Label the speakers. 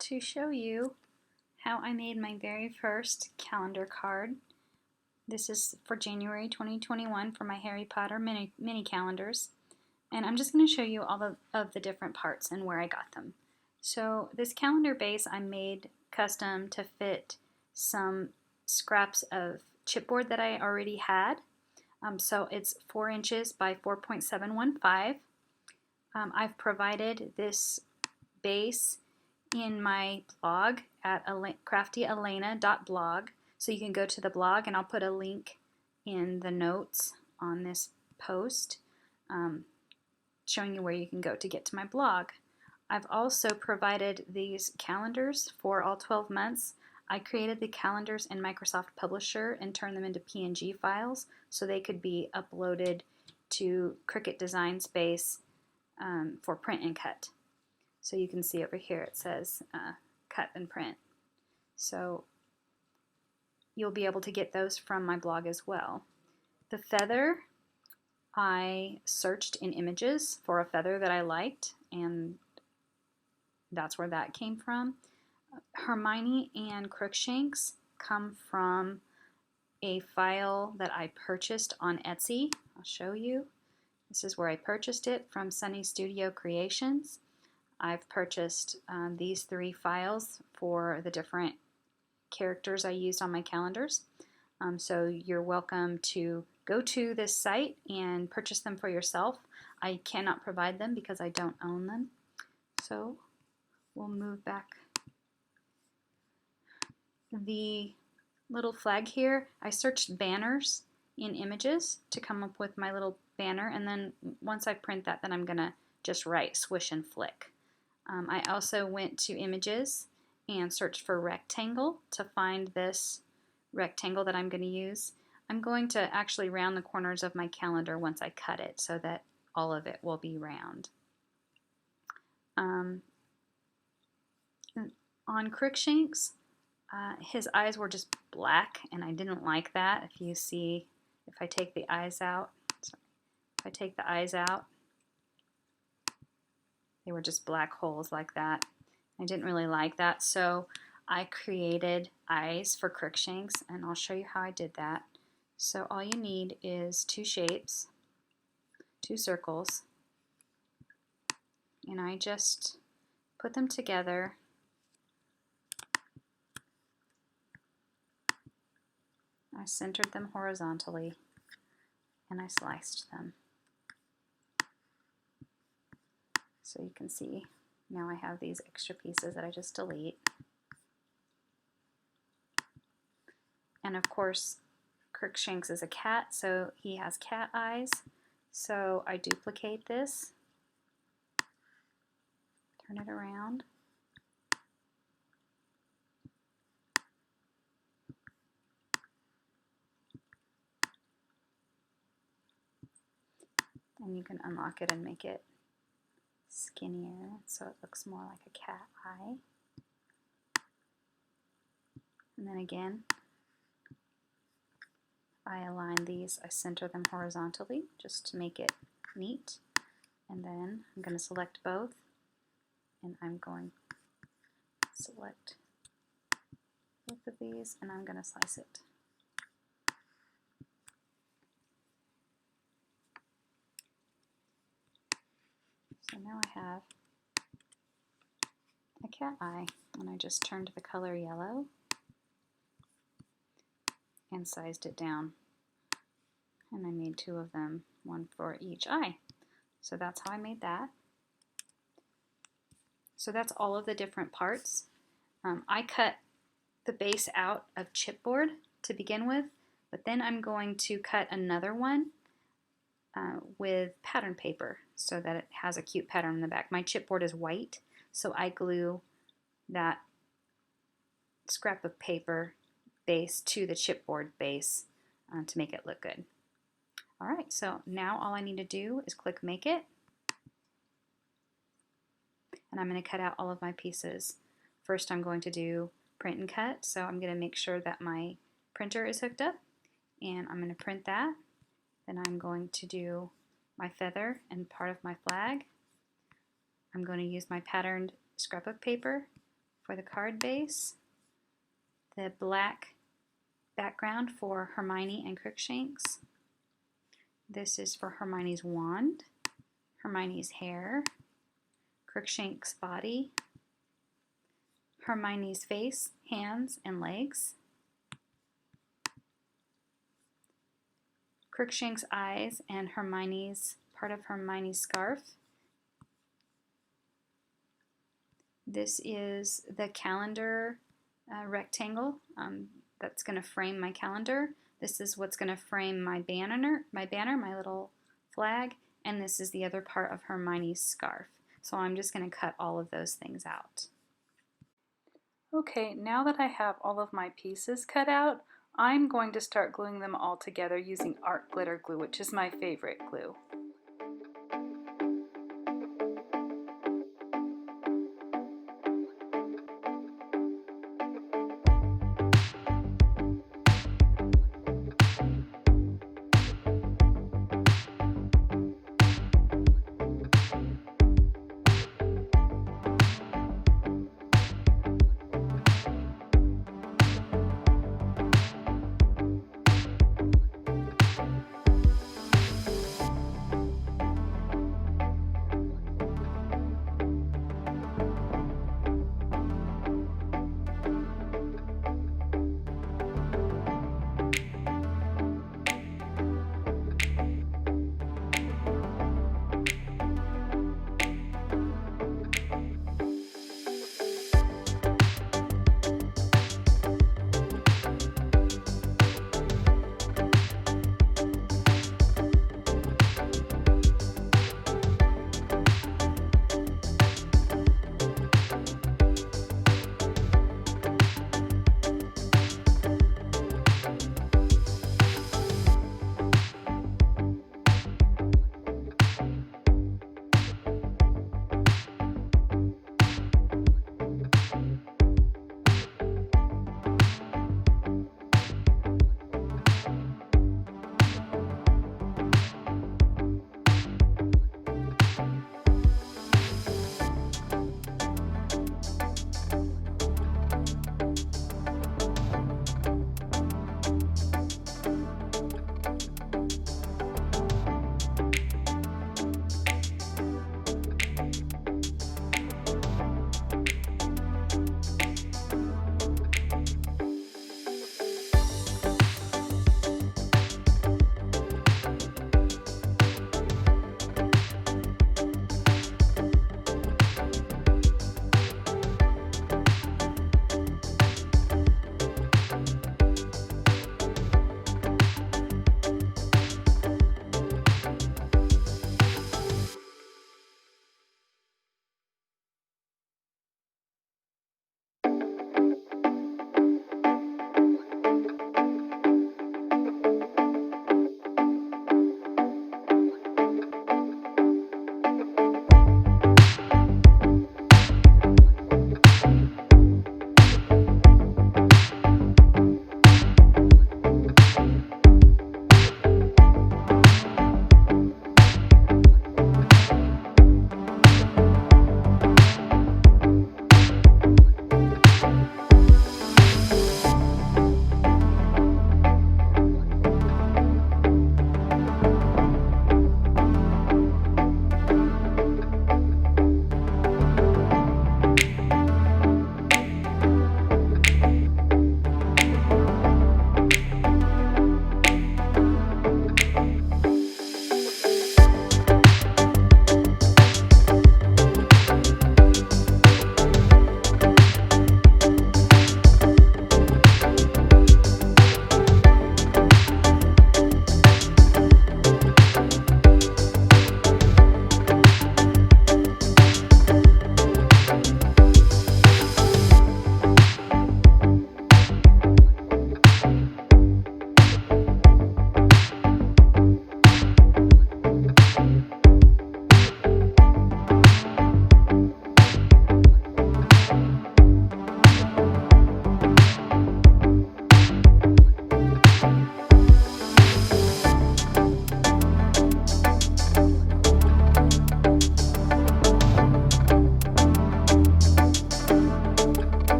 Speaker 1: to show you how I made my very first calendar card. This is for January 2021 for my Harry Potter mini calendars. And I'm just going to show you all of the different parts and where I got them. So this calendar base I made custom to fit some scraps of chipboard that I already had. So it's 4 inches by 4.715. I've provided this base in my blog at craftyelena.blog, so you can go to the blog, and I'll put a link in the notes on this post showing you where you can go to get to my blog. I've also provided these calendars for all 12 months. I created the calendars in Microsoft Publisher and turned them into PNG files so they could be uploaded to Cricut Design Space for print and cut. So you can see over here it says cut and print. So you'll be able to get those from my blog as well. The feather, I searched in images for a feather that I liked, and that's where that came from. Hermione and Crookshanks come from a file that I purchased on Etsy. I'll show you. This is where I purchased it, from Sunny Studio Creations. I've purchased these 3 files for the different characters I used on my calendars. So you're welcome to go to this site and purchase them for yourself. I cannot provide them because I don't own them. So we'll move back. The little flag here, I searched banners in images to come up with my little banner, and then once I print that, then I'm gonna just write swish and flick. I also went to images and searched for rectangle to find this rectangle that I'm going to use. I'm going to actually round the corners of my calendar once I cut it so that all of it will be round. On Crookshanks, his eyes were just black, and I didn't like that. If you see, if I take the eyes out, they were just black holes like that. I didn't really like that, so I created eyes for Crookshanks, and I'll show you how I did that. So all you need is 2 shapes, 2 circles, and I just put them together. I centered them horizontally, and I sliced them. So you can see now I have these extra pieces that I just delete. And of course, Crookshanks is a cat, so he has cat eyes. So I duplicate this, turn it around, and you can unlock it and make it skinnier so it looks more like a cat eye. And then again, I align these, I center them horizontally just to make it neat. And then I'm going to select both, and I'm going to select both of these, and I'm going to slice it. So now I have a cat eye, and I just turned the color yellow and sized it down. And I made 2 of them, 1 for each eye. So that's how I made that. So that's all of the different parts. I cut the base out of chipboard to begin with, but then I'm going to cut another one with pattern paper so that it has a cute pattern in the back. My chipboard is white, so I glue that scrap of paper base to the chipboard base to make it look good. Alright, so now all I need to do is click Make It, and I'm going to cut out all of my pieces. First I'm going to do print and cut, so I'm going to make sure that my printer is hooked up, and I'm going to print that. Then I'm going to do my feather and part of my flag. I'm going to use my patterned scrapbook paper for the card base, the black background for Hermione and Crookshanks. This is for Hermione's wand, Hermione's hair, Crookshanks' body, Hermione's face, hands, and legs, Crookshanks' eyes, and part of Hermione's scarf. This is the calendar rectangle that's going to frame my calendar. This is what's going to frame my banner, my little flag, and this is the other part of Hermione's scarf. So I'm just going to cut all of those things out.
Speaker 2: Okay, now that I have all of my pieces cut out, I'm going to start gluing them all together using art glitter glue, which is my favorite glue.